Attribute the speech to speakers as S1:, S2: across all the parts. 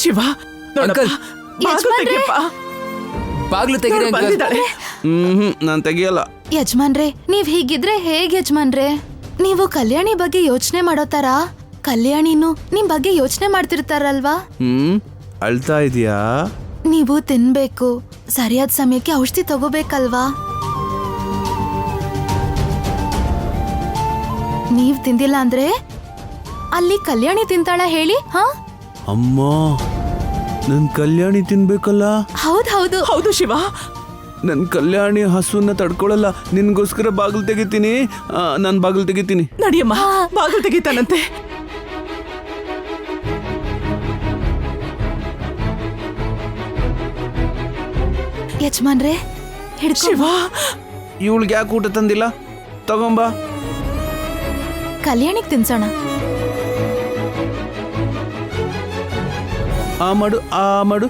S1: Shiva
S2: uncle, ಬಾಗ್ಲು ತೆಗೀರಿ uncle.
S3: ನಾನು ತೆಗಿಯಲ್ಲ.
S4: ಯಜಮಾನ್ರೆ, ನೀವ್ ಹೀಗಿದ್ರೆ ಹೇಗ್ ಯಜಮಾನ್ರೆ? ನೀವು ಕಲ್ಯಾಣಿ ಬಗ್ಗೆ ಯೋಚನೆ ಮಾಡೋ ತರ ಕಲ್ಯಾಣಿನೂ ನಿಮ್ ಬಗ್ಗೆ ಯೋಚನೆ ಮಾಡ್ತಿರ್ತಾರಲ್ವಾ?
S3: ಅಳ್ತಾ ಇದೀಯಾ?
S4: ನೀವು ತಿನ್ಬೇಕು, ಸರಿಯಾದ ಸಮಯಕ್ಕೆ ಔಷಧಿ ತಗೋಬೇಕಲ್ವಾ? ನೀವ್ ತಿಂದಿಲ್ಲ ಅಂದ್ರೆ ಅಲ್ಲಿ ಕಲ್ಯಾಣಿ ತಿಂತಾಳ ಹೇಳಿ? ಹಾ
S3: ಅಮ್ಮ, ನನ್ ಕಲ್ಯಾಣಿ ತಿನ್ಬೇಕಲ್ಲ.
S4: ಹೌದು
S1: ಹೌದು ಶಿವ,
S3: ನನ್ ಕಲ್ಯಾಣಿ ಹಸುನ ತಡ್ಕೊಳಲ್ಲ. ನಿನ್ಗೋಸ್ಕರ ಬಾಗಿಲು ತೆಗಿತೀನಿ. ನಾನು ಬಾಗಿಲು ತೆಗಿತೀನಿ.
S1: ನಡಿಯಮ್ಮ, ಬಾಗಿಲು ತೆಗಿತಾನಂತೆ.
S4: ಯಜಮಾನ್ರೆ,
S1: ಶಿವ,
S3: ಇವಳಿಗೆ ಯಾಕೆ ಊಟ ತಂದಿಲ್ಲ? ತಗೊಂಬ.
S4: ಕಲ್ಯಾಣಿಗ್ ತಿನ್ಸೋಣ.
S3: ಆ ಮಾಡು, ಆ ಮಾಡು.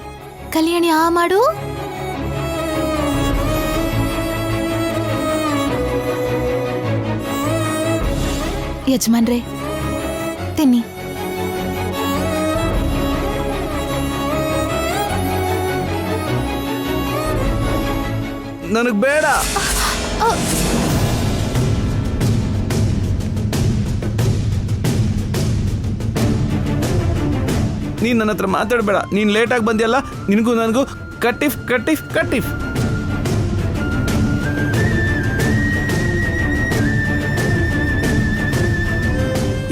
S4: ಕಲ್ಯಾಣಿ ಆ ಮಾಡು. ಯಜಮಾನ್ರೆ, ತಿನ್ನಿ.
S3: ನನಗ್ ಬೇಡ. ನೀನ್ ನನ್ನ ಹತ್ರ ಮಾತಾಡ್ಬೇಡ. ನೀನ್ ಲೇಟಾಗಿ ಬಂದಿಯಲ್ಲ, ನಿನಗೂ ನನಗೂ ಕಟ್ಟಿಫ್ ಕಟ್ಟಿಫ್ ಕಟ್ಟಿಫ್.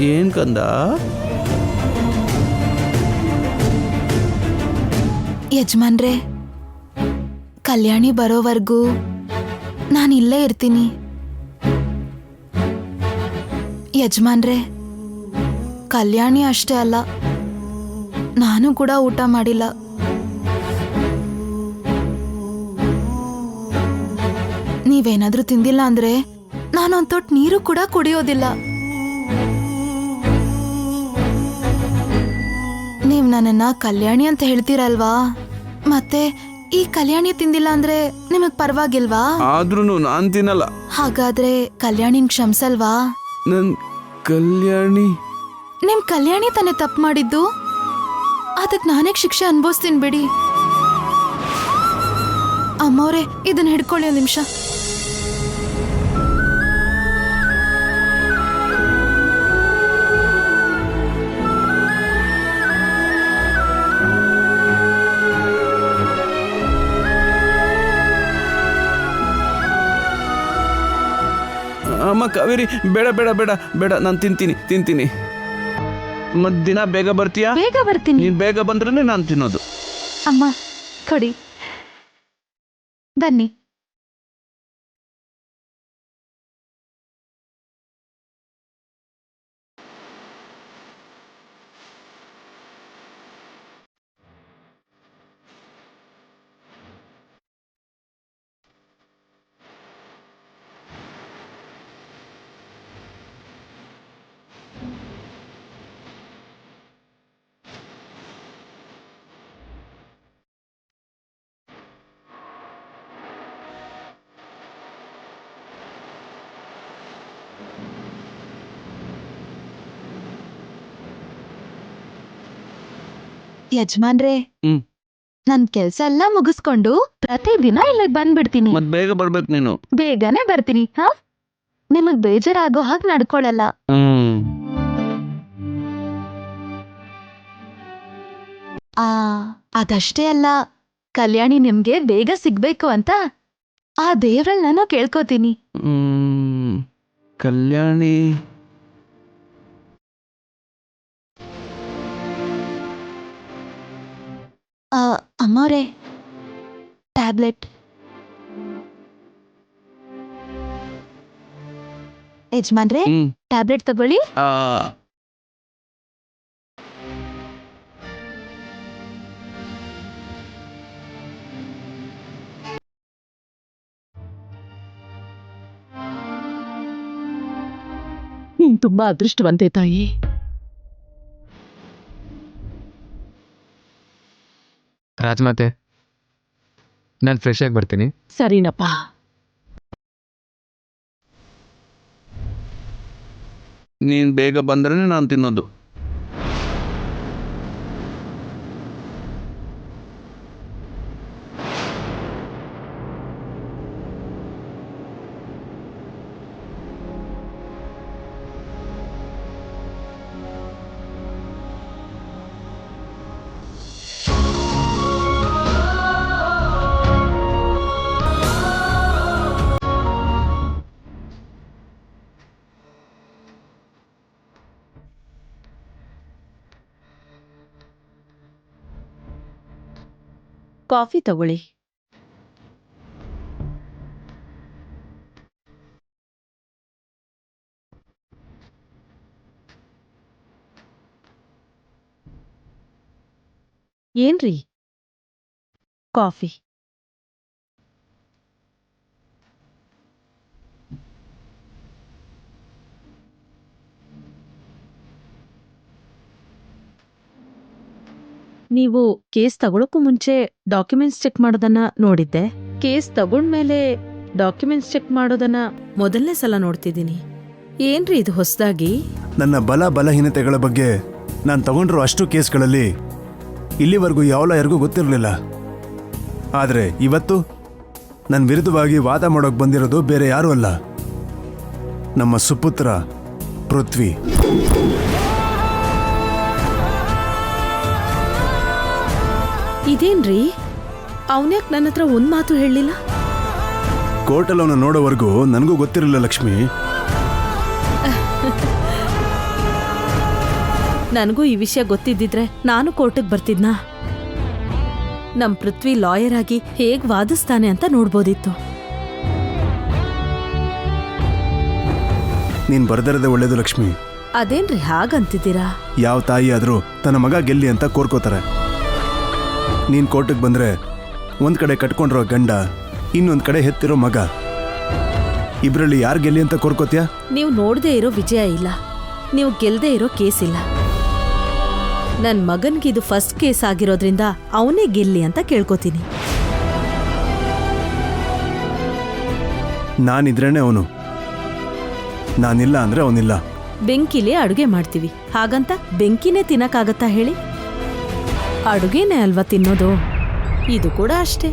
S3: ಏನ್ ಕಂದ?
S4: ಯಜಮಾನ್ರೆ, ಕಲ್ಯಾಣಿ ಬರೋವರೆಗೂ ನಾನು ಇಲ್ಲೇ ಇರ್ತೀನಿ. ಯಜಮಾನ್ರೆ, ಕಲ್ಯಾಣಿ ಅಷ್ಟೇ ಅಲ್ಲ, ನಾನು ಕೂಡ ಊಟ ಮಾಡಿಲ್ಲ. ನೀವೇನಾದ್ರೂ ತಿಂದಿಲ್ಲ ಅಂದ್ರೆ ನಾನೊಂದ್ ತೊಟ್ಟು ನೀರು ಕೂಡ ಕುಡಿಯೋದಿಲ್ಲ. ನೀವ್ ನನ್ನನ್ನ ಕಲ್ಯಾಣಿ ಅಂತ ಹೇಳ್ತೀರಲ್ವಾ? ಮತ್ತೆ ಈ ಕಲ್ಯಾಣಿ ತಿಂದಿಲ್ಲ ಅಂದ್ರೆ ನಿಮಗ್ ಪರವಾಗಿಲ್ವಾ?
S3: ಆದ್ರೂ ನಾನ್ ತಿನ್ನಲ್ಲ.
S4: ಹಾಗಾದ್ರೆ ಕಲ್ಯಾಣಿನ್ ಕ್ಷಮ್ಸಲ್ವಾ?
S3: ನನ್ ಕಲ್ಯಾಣಿ
S4: ನಿಮ್ ಕಲ್ಯಾಣಿ ತಾನೇ ತಪ್ಪು ಮಾಡಿದ್ದು. ಅದಕ್ ನಾನೇ ಶಿಕ್ಷೆ ಅನ್ಭವಿಸ್ತೀನಿ ಬಿಡಿ. ಅಮ್ಮವ್ರೆ, ಇದನ್ನ ಹಿಡ್ಕೊಳ್ಳಿ ಒಂದ್ ನಿಮಿಷ.
S3: ಅಮ್ಮ ಕಾವೇರಿ, ಬೇಡ ಬೇಡ ಬೇಡ ಬೇಡ, ನಾನು ತಿಂತೀನಿ. ಮತ್ ದಿನ ಬೇಗ ಬರ್ತೀಯಾ?
S4: ಬೇಗ ಬರ್ತೀನಿ.
S3: ನೀನ್ ಬೇಗ ಬಂದ್ರೆ ನಾನು ತಿನ್ನೋದು.
S4: ಅಮ್ಮ ಕೊಡಿ, ಬನ್ನಿ. ಯಜಮಾನ್ರೆ, ನನ್ ಕೆಲ್ಸ ಎಲ್ಲ ಮುಗಿಸ್ಕೊಂಡು ಪ್ರತಿದಿನ ಇಲ್ಲಿಗೆ ಬಂದ್ಬಿಡ್ತೀನಿ.
S3: ಮತ್ ಬೇಗ ಬರ್ಬೇಕು ನೀನು.
S4: ಬೇಗನೆ ಬರ್ತೀನಿ. ಹಾ, ನಿಮಗ್ ಬೇಜಾರಾಗೋ ಹಾಗೆ ನಡ್ಕೊಳಲ್ಲ. ಅದಷ್ಟೇ ಅಲ್ಲ, ಕಲ್ಯಾಣಿ ನಿಮ್ಗೆ ಬೇಗ ಸಿಗ್ಬೇಕು ಅಂತ ಆ ದೇವ್ರಲ್ಲಿ ನಾನು ಕೇಳ್ಕೊತೀನಿ.
S3: ಕಲ್ಯಾಣಿ
S4: ಅಮ್ಮವ್ರೆ, ಟ್ಯಾಬ್ಲೆಟ್. ಯಜಮಾನ್ರೆ, ಟ್ಯಾಬ್ಲೆಟ್ ತಗೊಳ್ಳಿ.
S1: ತುಂಬಾ ಅದೃಷ್ಟವಂತೆ ತಾಯಿ.
S2: ರಾಜಮಾತೆ, ನಾನು ಫ್ರೆಶ್ ಆಗಿ ಬರ್ತೀನಿ.
S1: ಸರಿನಪ್ಪ.
S3: ನೀನ್ ಬೇಗ ಬಂದ್ರೆ ನಾನು ತಿನ್ನೋದು.
S5: ಕಾಫಿ ತಗೊಳ್ಳಿ. ಏನ್ರಿ? ಕಾಫಿ. ನೀವು ಕೇಸ್ ತಗೊಳಕ್ಕೂ ಮುಂಚೆ ಡಾಕ್ಯುಮೆಂಟ್ಸ್ ಚೆಕ್ ಮಾಡೋದನ್ನ ನೋಡಿದ್ದೆ. ಕೇಸ್ ತಗೊಂಡ್ಮೇಲೆ ಡಾಕ್ಯುಮೆಂಟ್ಸ್ ಚೆಕ್ ಮಾಡೋದನ್ನ ಮೊದಲನೇ ಸಲ ನೋಡ್ತಿದ್ದೀನಿ. ಏನ್ರಿ ಇದು ಹೊಸದಾಗಿ?
S6: ನನ್ನ ಬಲಹೀನತೆಗಳ ಬಗ್ಗೆ ನಾನು ತಗೊಂಡಿರೋ ಅಷ್ಟು ಕೇಸ್ಗಳಲ್ಲಿ ಇಲ್ಲಿವರೆಗೂ ಯಾವ ಲಾಯರ್ಗೂ ಗೊತ್ತಿರಲಿಲ್ಲ. ಆದರೆ ಇವತ್ತು ನನ್ನ ವಿರುದ್ಧವಾಗಿ ವಾದ ಮಾಡೋಕೆ ಬಂದಿರೋದು ಬೇರೆ ಯಾರೂ ಅಲ್ಲ, ನಮ್ಮ ಸುಪುತ್ರ ಪೃಥ್ವಿ.
S5: ಇದೇನ್ರಿ? ಅವನ್ಯಾಕ್ ನನ್ನ ಹತ್ರ ಒಂದ್ ಮಾತು ಹೇಳಿಲ್ಲ?
S6: ಕೋರ್ಟಲ್ಲಿ ಅವನ ನೋಡೋವರೆಗೂ ನನಗೂ ಗೊತ್ತಿರಲಿಲ್ಲ ಲಕ್ಷ್ಮಿ.
S5: ನನಗೂ ಈ ವಿಷಯ ಗೊತ್ತಿದ್ದಿದ್ರೆ ನಾನು ಕೋರ್ಟಿಗೆ ಬರ್ತಿದ್ನಾ? ನಮ್ ಪೃಥ್ವಿ ಲಾಯರ್ ಆಗಿ ಹೇಗ್ ವಾದಿಸ್ತಾನೆ ಅಂತ ನೋಡ್ಬೋದಿತ್ತು.
S6: ನೀನು ಬರ್ದಿರೋದೇ ಒಳ್ಳೇದು ಲಕ್ಷ್ಮಿ.
S5: ಅದೇನ್ರಿ ಹಾಗಂತಿದ್ದೀರಾ?
S6: ಯಾವ ತಾಯಿ ಆದರೂ ತನ್ನ ಮಗ ಗೆಲ್ಲಿ ಅಂತ ಕೋರ್ಕೋತಾರೆ. ನೀನು ಕೋರ್ಟಿಗೆ ಬಂದರೆ ಒಂದು ಕಡೆ ಕಟ್ಕೊಂಡಿರೋ ಗಂಡ, ಇನ್ನೊಂದು ಕಡೆ ಹೆತ್ತಿರೋ ಮಗ, ಇಬ್ಬರಲ್ಲಿ ಯಾರು ಗೆಲ್ಲಿ ಅಂತ ಕೋರ್ಕೋತ್ಯಾ?
S5: ನೀವು ನೋಡದೇ ಇರೋ ವಿಜಯ ಇಲ್ಲ, ನೀವು ಗೆಲ್ದೇ ಇರೋ ಕೇಸ್ ಇಲ್ಲ. ನನ್ ಮಗನ್ಗಿದು ಫಸ್ಟ್ ಕೇಸ್ ಆಗಿರೋದ್ರಿಂದ ಅವನೇ ಗೆಲ್ಲಿ ಅಂತ ಕೇಳ್ಕೊತೀನಿ.
S6: ನಾನಿದ್ರೇನೆ ಅವನು, ನಾನಿಲ್ಲ ಅಂದ್ರೆ ಅವನಿಲ್ಲ.
S5: ಬೆಂಕಿಲೇ ಅಡುಗೆ ಮಾಡ್ತೀವಿ, ಹಾಗಂತ ಬೆಂಕಿನೇ ತಿನ್ನಕ್ಕಾಗತ್ತಾ ಹೇಳಿ? ಅಡುಗೆನೇ ಅಲ್ವಾ ತಿನ್ನೋದು, ಇದು ಕೂಡ ಅಷ್ಟೇ.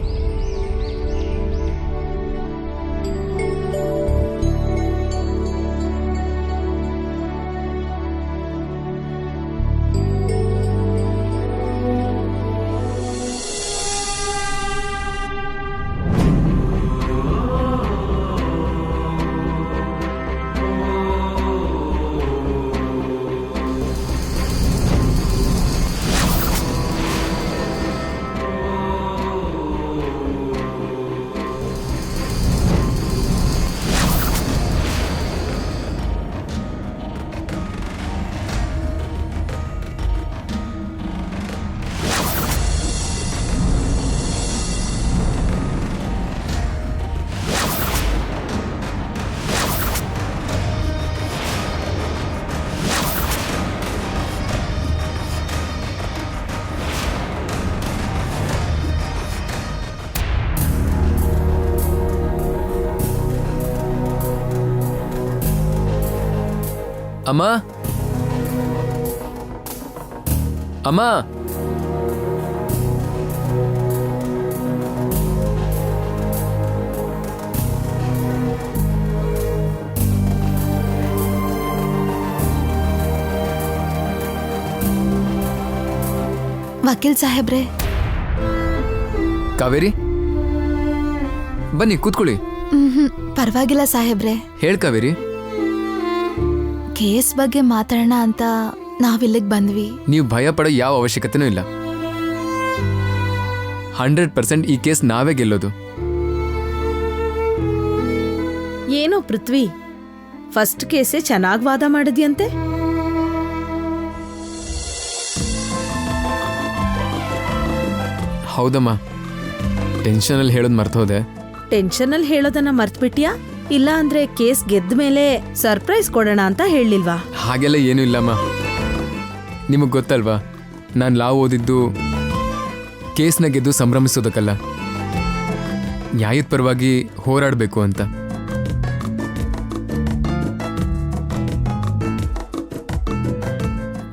S2: ಅಮ್ಮ, ಅಮ್ಮ,
S4: ವಕೀಲ್ ಸಾಹೇಬ್ರೆ.
S2: ಕಾವೇರಿ ಬನ್ನಿ ಕೂತ್ಕೊಳ್ಳಿ.
S4: ಪರವಾಗಿಲ್ಲ ಸಾಹೇಬ್ರೆ.
S2: ಹೇಳ್ ಕಾವೇರಿ.
S4: ಕೇಸ್ ಬಗ್ಗೆ ಮಾತಾಡೋಣ ಅಂತ ನಾವಿಲ್ಲಿಗೆ ಬಂದ್ವಿ.
S2: ನೀವು ಭಯ ಪಡೋ ಯಾವ ಅವಶ್ಯಕತೆನೂ ಇಲ್ಲ. 100% ಈ ಕೇಸ್ ನಾವೇ ಗೆಲ್ಲೋದು.
S5: ಏನೋ ಪೃಥ್ವಿ, ಫಸ್ಟ್ ಕೇಸೇ ಚೆನ್ನಾಗ್ ವಾದ ಮಾಡಿದ್ಯಂತೆ?
S2: ಹೌದಮ್ಮ, ಟೆನ್ಷನಲ್ಲಿ ಹೇಳೋದು ಮರ್ತೋದೆ.
S5: ಟೆನ್ಷನಲ್ಲಿ ಹೇಳೋದನ್ನ ಮರ್ತ್ಬಿಟ್ಯಾ? ಇಲ್ಲ ಅಂದ್ರೆ ಕೇಸ್ ಗೆದ್ದ ಮೇಲೆ ಸರ್ಪ್ರೈಸ್ ಕೊಡೋಣ ಅಂತ ಹೇಳಿಲ್ವಾ?
S2: ಹಾಗೆಲ್ಲ ಏನೂ ಇಲ್ಲಮ್ಮ. ನಿಮಗೆ ಗೊತ್ತಲ್ವಾ, ನಾನು ಲಾ ಓದಿದ್ದು ಕೇಸ್ನ ಗೆದ್ದು ಸಂಭ್ರಮಿಸೋದಕ್ಕಲ್ಲ, ನ್ಯಾಯದ ಪರವಾಗಿ ಹೋರಾಡಬೇಕು ಅಂತ.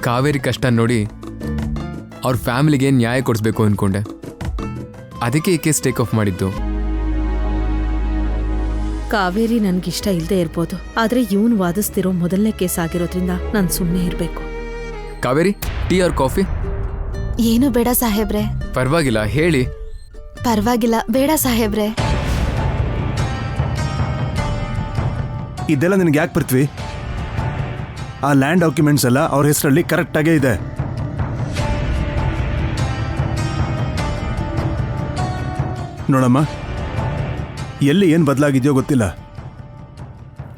S2: ಕಾವೇರಿ ಕಷ್ಟ ನೋಡಿ ಅವ್ರ ಫ್ಯಾಮಿಲಿಗೆ ನ್ಯಾಯ ಕೊಡಿಸ್ಬೇಕು ಅಂದ್ಕೊಂಡೆ. ಅದಕ್ಕೆ ಈ ಕೇಸ್ ಟೇಕ್ ಆಫ್ ಮಾಡಿದ್ದು.
S5: ಕಾವೇರಿ ನನ್ಗಿಷ್ಟ ಇಲ್ದೇ ಇರ್ಬೋದು, ಆದ್ರೆ ಇವನ್ ವಾದಿಸ್ತಿರೋ ಮೊದಲನೇ ಕೇಸ್ ಆಗಿರೋದ್ರಿಂದ ನಾನು ಸುಮ್ಮನೆ ಇರ್ಬೇಕು.
S2: Kaveri, tea or coffee?
S4: ಏನು ಬೇಡ ಸಾಹೇಬ್ರೆ.
S2: ಪರವಾಗಿಲ್ಲ, ಹೇಳಿ.
S4: ಪರವಾಗಿಲ್ಲ, ಬೇಡ ಸಾಹೇಬ್ರೆ.
S6: ಇದೆಲ್ಲ ನಿನಗೆ ಯಾಕೆ ಪೃಥ್ವಿ? ಆ ಲ್ಯಾಂಡ್ ಡಾಕ್ಯುಮೆಂಟ್ಸ್ ಎಲ್ಲ ಅವ್ರ ಹೆಸರಲ್ಲಿ ಕರೆಕ್ಟಾಗೇ ಇದೆ. ನೋಡಮ್ಮ, ಎಲ್ಲಿ ಏನು ಬದಲಾಗಿದೆಯೋ ಗೊತ್ತಿಲ್ಲ.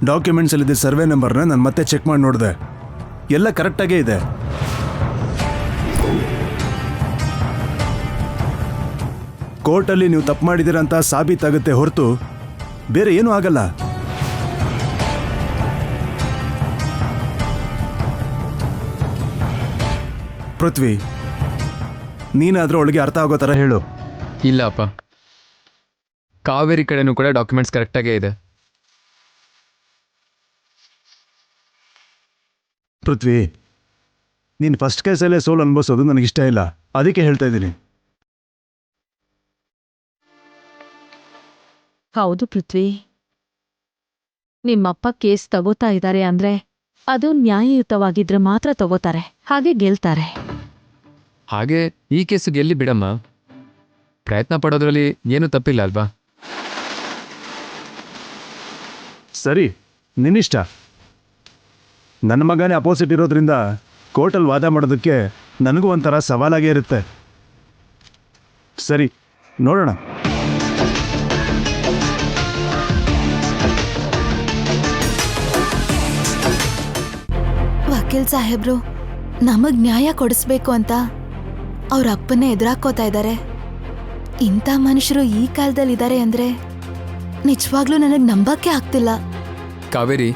S6: ಡಾಕ್ಯುಮೆಂಟ್ಸಲ್ಲಿದ್ದ ಸರ್ವೆ ನಂಬರ್ನ ನಾನು ಮತ್ತೆ ಚೆಕ್ ಮಾಡಿ ನೋಡಿದೆ, ಎಲ್ಲ ಕರೆಕ್ಟಾಗೇ ಇದೆ. ಕೋರ್ಟಲ್ಲಿ ನೀವು ತಪ್ಪು ಮಾಡಿದ್ದೀರ ಅಂತ ಸಾಬೀತಾಗುತ್ತೆ ಹೊರತು ಬೇರೆ ಏನೂ ಆಗಲ್ಲ. ಪೃಥ್ವಿ, ನೀನಾದ್ರೂ ಅವಳಿಗೆ ಅರ್ಥ ಆಗೋ ಥರ ಹೇಳು.
S2: ಇಲ್ಲ ಅಪ್ಪ, ಕಾವೇರಿ ಕಡೆನೂ ಕೂಡ ಡಾಕ್ಯುಮೆಂಟ್ಸ್ ಕರೆಕ್ಟಾಗೇ ಇದೆ.
S6: ಪೃಥ್ವಿ, ನೀನು ಫಸ್ಟ್ ಕೇಸಲ್ಲೇ ಸೋಲು ಅನುಭವಿಸೋದು ನನಗಿಷ್ಟ ಇಲ್ಲ, ಅದಕ್ಕೆ ಹೇಳ್ತಾ ಇದ್ದೀನಿ.
S5: ಹೌದು ಪೃಥ್ವಿ, ನಿಮ್ಮಪ್ಪ ಕೇಸ್ ತಗೋತಾ ಇದ್ದಾರೆ ಅಂದ್ರೆ ಅದು ನ್ಯಾಯಯುತವಾಗಿದ್ರೆ ಮಾತ್ರ ತಗೋತಾರೆ, ಹಾಗೆ ಗೆಲ್ತಾರೆ.
S2: ಹಾಗೆ ಈ ಕೇಸು ಗೆಲ್ಲಿ ಬಿಡಮ್ಮ, ಪ್ರಯತ್ನ ಪಡೋದ್ರಲ್ಲಿ ಏನೂ ತಪ್ಪಿಲ್ಲ ಅಲ್ವಾ?
S6: ಸರಿ, ನಿನ್ನಿಷ್ಟ. ನನ್ನ ಮಗನೇ ಅಪೋಸಿಟ್ ಇರೋದ್ರಿಂದ ಕೋರ್ಟಲ್ಲಿ ವಾದ ಮಾಡೋದಕ್ಕೆ ನನಗೂ ಒಂಥರ ಸವಾಲಾಗೇ ಇರುತ್ತೆ. ಸರಿ, ನೋಡೋಣ.
S4: ವಕೀಲ್ ಸಾಹೇಬ್ರು ನಮಗ್ ನ್ಯಾಯ ಕೊಡಿಸ್ಬೇಕು ಅಂತ ಅವ್ರ ಅಪ್ಪನ್ನೇ ಎದುರಾಕೋತಾ ಇದ್ದಾರೆ. ಇಂಥ ಮನುಷ್ಯರು ಈ ಕಾಲದಲ್ಲಿದ್ದಾರೆ ಅಂದ್ರೆ ನಿಜವಾಗ್ಲೂ ನನಗೆ ನಂಬಕ್ಕೆ ಆಗ್ತಿಲ್ಲ.
S2: ಕಾವೇರಿ,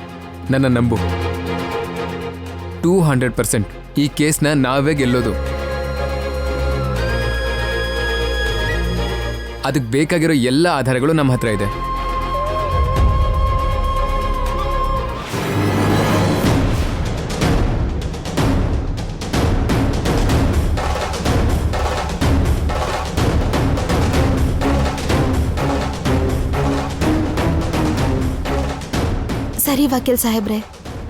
S2: ನನ್ನ ನಂಬು. 200% ಈ ಕೇಸ್ನ ನಾವೇ ಗೆಲ್ಲೋದು. ಅದಕ್ಕೆ ಬೇಕಾಗಿರೋ ಎಲ್ಲ ಆಧಾರಗಳು ನಮ್ಮ ಹತ್ರ ಇದೆ.
S4: ಸರಿ ವಕೀಲ್ ಸಾಹೇಬ್ರೆ,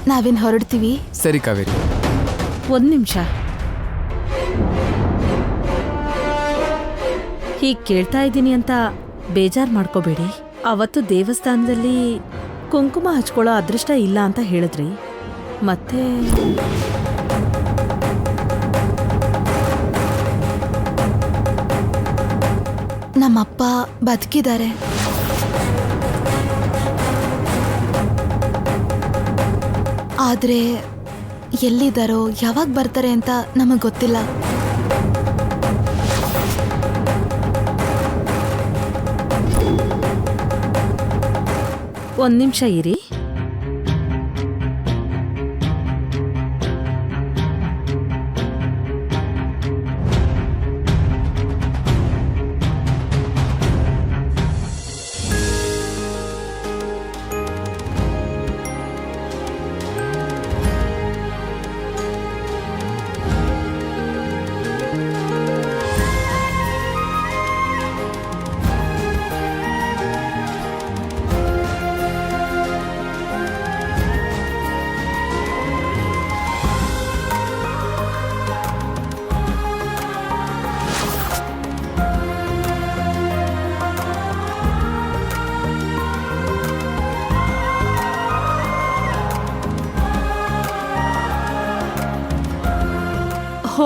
S4: ನಾವಿನ್ ಹೊರಡ್ತೀವಿ.
S2: ಸರಿ ಕಾವೇರಿ.
S5: ಒಂದ್ ನಿಮಿಷ, ಹೀಗ್ ಕೇಳ್ತಾ ಇದ್ದೀನಿ ಅಂತ ಬೇಜಾರ್ ಮಾಡ್ಕೋಬೇಡಿ. ಅವತ್ತು ದೇವಸ್ಥಾನದಲ್ಲಿ ಕುಂಕುಮ ಹಚ್ಕೊಳ್ಳೋ ಅದೃಷ್ಟ ಇಲ್ಲ ಅಂತ ಹೇಳಿದ್ರಿ, ಮತ್ತೆ
S4: ನಮ್ಮಪ್ಪ ಬದುಕಿದ್ದಾರೆ. ಆದ್ರೆ ಎಲ್ಲಿದ್ದಾರೋ ಯಾವಾಗ ಬರ್ತಾರೆ ಅಂತ ನಮಗ್ ಗೊತ್ತಿಲ್ಲ.
S5: ಒಂದ್ ನಿಮಿಷ ಇರಿ.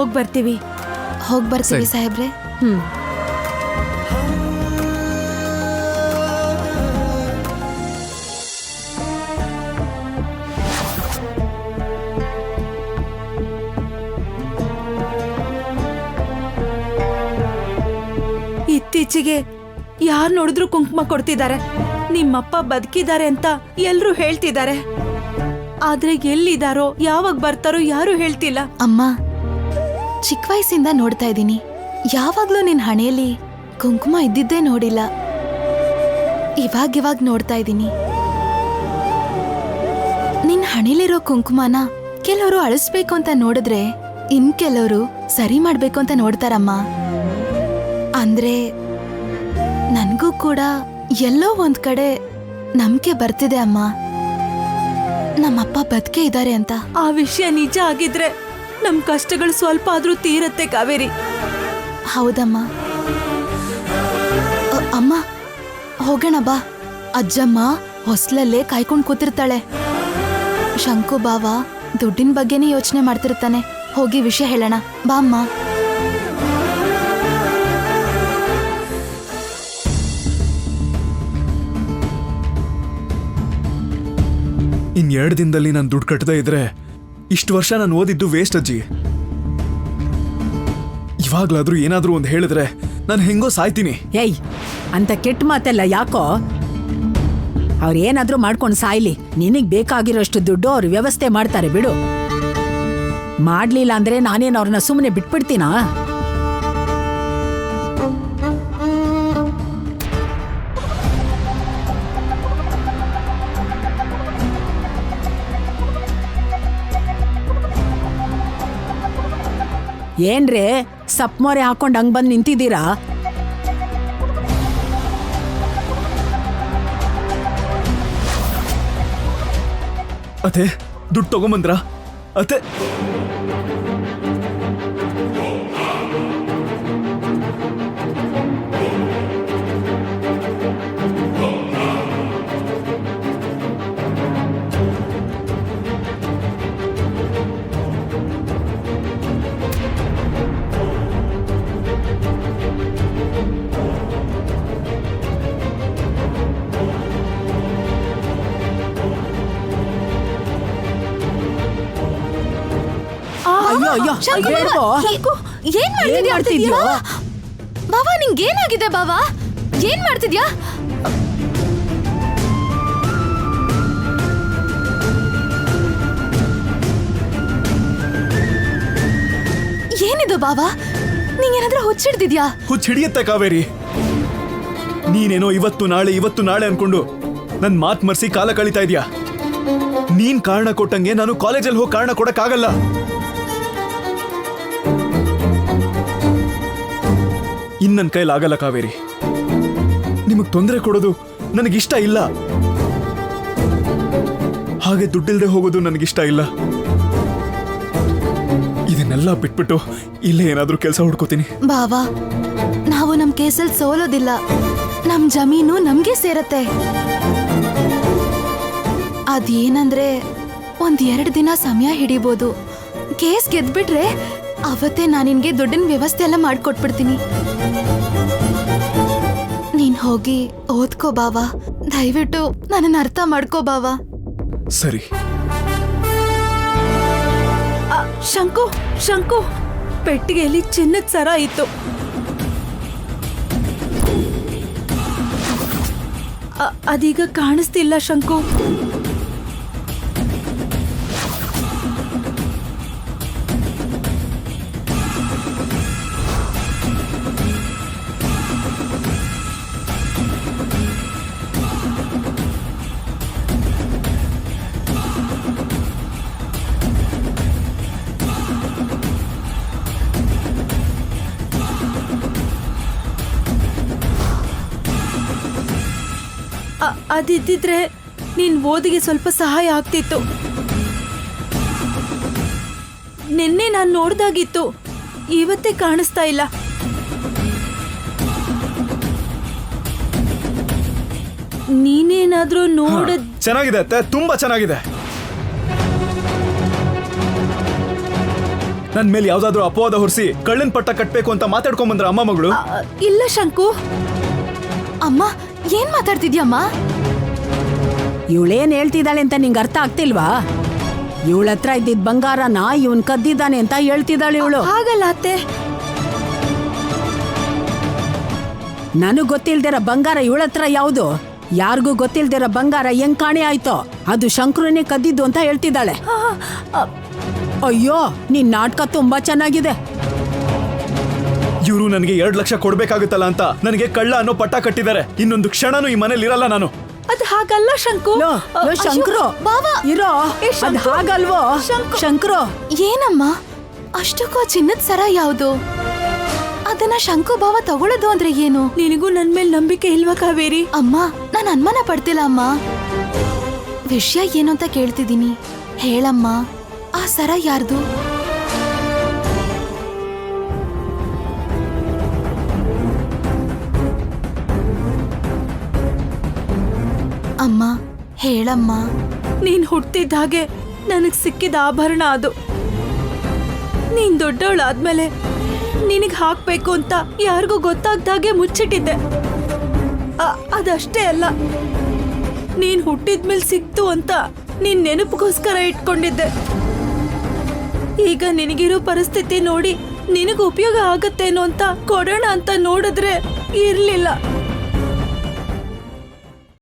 S4: ಹೋಗ್ ಬರ್ತೀವಿ
S2: ಸರಿ.
S4: ಸಾಹೇಬ್ರೆ.
S7: ಇತ್ತೀಚೆಗೆ ಯಾರ್ ನೋಡಿದ್ರು ಕುಂಕುಮ ಕೊಡ್ತಿದ್ದಾರೆ. ನಿಮ್ಮಪ್ಪ ಬದುಕಿದ್ದಾರೆ ಅಂತ ಎಲ್ರೂ ಹೇಳ್ತಿದ್ದಾರೆ. ಆದ್ರೆ ಎಲ್ಲಿದಾರೋ ಯಾವಾಗ ಬರ್ತಾರೋ ಯಾರು ಹೇಳ್ತಿಲ್ಲ.
S4: ಅಮ್ಮ, ಚಿಕ್ಕ ವಯಸ್ಸಿಂದ ನೋಡ್ತಾ ಇದ್ದೀನಿ, ಯಾವಾಗ್ಲೂ ನಿನ್ ಹಣೆಯಲ್ಲಿ ಕುಂಕುಮ ಇದ್ದಿದ್ದೇ ನೋಡಿಲ್ಲ. ಇವಾಗ ನೋಡ್ತಾ ಇದ್ದೀನಿ. ನಿನ್ ಹಣೆಲಿರೋ ಕುಂಕುಮನ ಕೆಲವರು ಅಳಿಸ್ಬೇಕು ಅಂತ ನೋಡಿದ್ರೆ ಇನ್ ಕೆಲವರು ಸರಿ ಮಾಡ್ಬೇಕು ಅಂತ ನೋಡ್ತಾರಮ್ಮ. ಅಂದ್ರೆ ನನ್ಗೂ ಕೂಡ ಎಲ್ಲೋ ಒಂದ್ ಕಡೆ ನಂಬಿಕೆ ಬರ್ತಿದೆ ಅಮ್ಮ, ನಮ್ಮಪ್ಪ ಬದುಕೆ ಇದ್ದಾರೆ ಅಂತ.
S7: ಆ ವಿಷಯ ನಿಜ ಆಗಿದ್ರೆ ನಮ್ ಕಷ್ಟಗಳು ಸ್ವಲ್ಪ ಆದ್ರೂ ತೀರತ್ತೆ ಕಾವೇರಿ.
S4: ಹೌದಮ್ಮ. ಅಮ್ಮ, ಹೋಗೋಣ ಬಾ. ಅಜ್ಜಮ್ಮ ಹೊಸ್ಲಲ್ಲೇ ಕಾಯ್ಕೊಂಡ್ ಕೂತಿರ್ತಾಳೆ. ಶಂಕು ಬಾವ ದುಡ್ಡಿನ ಬಗ್ಗೆನೇ ಯೋಚನೆ ಮಾಡ್ತಿರ್ತಾನೆ. ಹೋಗಿ ವಿಷಯ ಹೇಳೋಣ ಬಾ ಅಮ್ಮ.
S8: 2 ದಿನದಲ್ಲಿ ನಾನು ದುಡ್ಡು ಕಟ್ಟದೇ ಇದ್ರೆ ಇಷ್ಟು ವರ್ಷ ನಾನು ಓದಿದ್ದು ವೇಸ್ಟ್ ಅಜ್ಜಿ. ಇವಾಗ್ಲಾದ್ರೂ ಏನಾದ್ರೂ ಒಂದು ಹೇಳಿದ್ರೆ ನಾನು ಹೆಂಗೋ ಸಾಯ್ತೀನಿ.
S9: ಏಯ್ ಅಂತ ಕೆಟ್ಟ ಮಾತೆಲ್ಲ ಯಾಕೋ? ಅವ್ರೇನಾದ್ರೂ ಮಾಡ್ಕೊಂಡು ಸಾಯ್ಲಿ, ನಿನಗ್ ಬೇಕಾಗಿರೋಷ್ಟು ದುಡ್ಡು ಅವ್ರು ವ್ಯವಸ್ಥೆ ಮಾಡ್ತಾರೆ ಬಿಡು. ಮಾಡ್ಲಿಲ್ಲ ಅಂದ್ರೆ ನಾನೇನು ಅವ್ರನ್ನ ಸುಮ್ಮನೆ ಬಿಟ್ಬಿಡ್ತೀನಾ? ಏನ್ರೇ ಸಪ್ಮೊರೆ ಹಾಕೊಂಡ್ ಹಂಗ್ ಬಂದ್ ನಿಂತಿದ್ದೀರಾ?
S8: ಅತ್ತೆ ದುಡ್ಡು ತಗೊಂಬಂದ್ರ ಅತ್ತೆ?
S9: ಅಯ್ಯೋ ಅಯ್ಯೋ ಬೇಡ್ವೋ?
S4: ಏನ್ ಮಾಡ್ತಿದ್ಯಾ ಬಾವಾ? ನಿಂಗೇನಾಗಿದೆ ಬಾವಾ? ಏನ್ ಮಾಡ್ತಿದ್ಯಾ? ಏನಿದು ಬಾವಾ? ನಿಂಗೇನಾದ್ರೂ ಹುಚ್ಚಿಡ್ದಿದ್ಯಾ?
S8: ಹುಚ್ಚ ಹಿಡಿಯತ್ತೆ ಕಾವೇರಿ. ನೀನೇನೋ ಇವತ್ತು ನಾಳೆ ಅನ್ಕೊಂಡು ನನ್ ಮಾತ್ ಮರ್ಸಿ ಕಾಲ ಕಳೀತಾ ಇದ್ಯಾ. ನೀನ್ ಕಾರಣ ಕೊಟ್ಟಂಗೆ ನಾನು ಕಾಲೇಜಲ್ಲಿ ಹೋಗಿ ಕಾರಣ ಕೊಡಕ್ಕಾಗಲ್ಲ. ನನ್ ಕೈಲಾಗಲ್ಲ ಕಾವೇರಿ. ನಿಮಗ್ ತೊಂದರೆ ಕೊಡೋದು ನನಗಿಷ್ಟ ಇಲ್ಲ, ಹಾಗೆ ದುಡ್ಡಿಲ್ದೆ ಹೋಗೋದು ನನಗಿಷ್ಟ ಇಲ್ಲ. ಇದನ್ನೆಲ್ಲ ಬಿಟ್ಬಿಟ್ಟು ಇಲ್ಲೇ ಏನಾದ್ರೂ ಕೆಲಸ ಹುಡ್ಕೋತೀನಿ.
S4: ಬಾವಾ, ನಾವು ನಮ್ ಕೇಸಲ್ಲಿ ಸೋಲೋದಿಲ್ಲ. ನಮ್ ಜಮೀನು ನಮ್ಗೆ ಸೇರತ್ತೆ. ಅದೇನಂದ್ರೆ 1-2 ದಿನ ಸಮಯ ಹಿಡಿಬೋದು. ಕೇಸ್ ಗೆದ್ಬಿಟ್ರೆ ಅವತ್ತೇ ನಾನು ನಿನ್ಗೆ ದುಡ್ಡಿನ ವ್ಯವಸ್ಥೆ ಎಲ್ಲ ಮಾಡ್ಕೊಟ್ಬಿಡ್ತೀನಿ. ನೀನ್ ಹೋಗಿ ಓದ್ಕೋ ಬಾವಾ. ದಯವಿಟ್ಟು ನನ್ನನ್ನು ಅರ್ಥ ಮಾಡ್ಕೋ ಬಾವಾ.
S8: ಸರಿ.
S7: ಶಂಕು, ಶಂಕು, ಪೆಟ್ಟಿಗೆಯಲ್ಲಿ ಚಿನ್ನದ ಸರ ಇತ್ತು. ಅದೀಗ ಕಾಣಿಸ್ತಿಲ್ಲ ಶಂಕು. ಅದಿದ್ದಿದ್ರೆ ನೀನ್ ಓದಿಗೆ ಸ್ವಲ್ಪ ಸಹಾಯ ಆಗ್ತಿತ್ತು. ನಿನ್ನೆ ನಾನು ನೋಡ್ದಾಗಿತ್ತು, ಇವತ್ತೇ ಕಾಣಿಸ್ತಾ ಇಲ್ಲ. ನೀನೇನಾದ್ರೂ
S8: ಚೆನ್ನಾಗಿದೆ ಅತ್ತೆ, ತುಂಬಾ ಚೆನ್ನಾಗಿದೆ. ನನ್ ಮೇಲೆ ಯಾವ್ದಾದ್ರು ಅಪವಾದ ಹೊರಿಸಿ ಕಳ್ಳನ್ ಪಟ್ಟ ಕಟ್ಬೇಕು ಅಂತ ಮಾತಾಡ್ಕೊಂಡ್ ಬಂದ್ರ ಅಮ್ಮ ಮಗಳು?
S7: ಇಲ್ಲ ಶಂಕು.
S4: ಅಮ್ಮ, ಏನ್ ಮಾತಾಡ್ತಿದ್ಯಮ್ಮ?
S9: ಇವಳೇನ್ ಹೇಳ್ತಿದ್ದಾಳೆ ಅಂತ ನಿಂಗೆ ಅರ್ಥ ಆಗ್ತಿಲ್ವಾ? ಇವಳ ಹತ್ರ ಇದ್ದಿದ್ ಬಂಗಾರನ ಇವನ್ ಕದ್ದಿದ್ದಾನೆ ಅಂತ ಹೇಳ್ತಿದ್ದಾಳೆ ಇವಳು.
S7: ಹಾಗಲ್ಲ ಅತ್ತೆ.
S9: ನನಗ್ ಗೊತ್ತಿಲ್ದಿರ ಬಂಗಾರ ಇವಳ ಹತ್ರ ಯಾವ್ದು? ಯಾರಿಗೂ ಗೊತ್ತಿಲ್ದಿರ ಬಂಗಾರ ಹೆಂಗ್ ಕಾಣೆ ಆಯ್ತೋ ಅದು ಶಂಕರನೇ ಕದ್ದಿದ್ದು ಅಂತ ಹೇಳ್ತಿದ್ದಾಳೆ. ಅಯ್ಯೋ, ನಿನ್ ನಾಟಕ ತುಂಬಾ ಚೆನ್ನಾಗಿದೆ.
S8: ಇವರು ನನಗೆ 2 ಲಕ್ಷ ಕೊಡ್ಬೇಕಾಗುತ್ತಲ್ಲ ಅಂತ ನನಗೆ ಕಳ್ಳ ಅನ್ನೋ ಪಟ್ಟ ಕಟ್ಟಿದ್ದಾರೆ. ಇನ್ನೊಂದು ಕ್ಷಣನೂ ಈ ಮನೇಲಿ ಇರಲ್ಲ ನಾನು.
S7: ಅದ್ ಹಾಗಲ್ಲ ಶಂಕು.
S9: ಶಂಕರು ಇರೋ, ಅದ್ ಹಾಗಲ್ವೋ ಶಂಕರು?
S4: ಏನಮ್ಮ, ಅಷ್ಟಕ್ಕೂ ಚಿನ್ನದ ಸರ ಯಾವುದು? ಅದನ್ನ ಶಂಕು ಭಾವ ತಗೊಳ್ಳೋದು ಅಂದ್ರೆ ಏನು?
S7: ನಿನಗೂ ನನ್ ಮೇಲೆ ನಂಬಿಕೆ ಇಲ್ವಾ ಕಾವೇರಿ?
S4: ಅಮ್ಮ, ನಾನು ಅನುಮಾನ ಪಡ್ತಿಲ್ಲ ಅಮ್ಮ. ವಿಷಯ ಏನು ಅಂತ ಕೇಳ್ತಿದ್ದೀನಿ. ಹೇಳಮ್ಮ, ಆ ಸರ ಯಾರ್ದು? ಅಮ್ಮ, ಹೇಳಮ್ಮ.
S7: ನೀನ್ ಹುಟ್ಟಿದ ಹಾಗೆ ನನಗ್ ಸಿಕ್ಕಿದ ಆಭರಣ ಅದು. ನೀನ್ ದೊಡ್ಡವಳಾದ್ಮೇಲೆ ನಿನಗ್ ಹಾಕ್ಬೇಕು ಅಂತ ಯಾರಿಗೂ ಗೊತ್ತಾಗ್ದಾಗೆ ಮುಚ್ಚಿಟ್ಟಿದ್ದೆ. ಅದಷ್ಟೇ ಅಲ್ಲ, ನೀನ್ ಹುಟ್ಟಿದ್ಮೇಲೆ ಸಿಕ್ತು ಅಂತ ನಿನ್ ನೆನಪಿಗೋಸ್ಕರ ಇಟ್ಕೊಂಡಿದ್ದೆ. ಈಗ ನಿನಗಿರೋ ಪರಿಸ್ಥಿತಿ ನೋಡಿ ನಿನಗೆ ಉಪಯೋಗ ಆಗತ್ತೇನೋ ಅಂತ ಕೊಡೋಣ ಅಂತ ನೋಡಿದ್ರೆ ಇರ್ಲಿಲ್ಲ.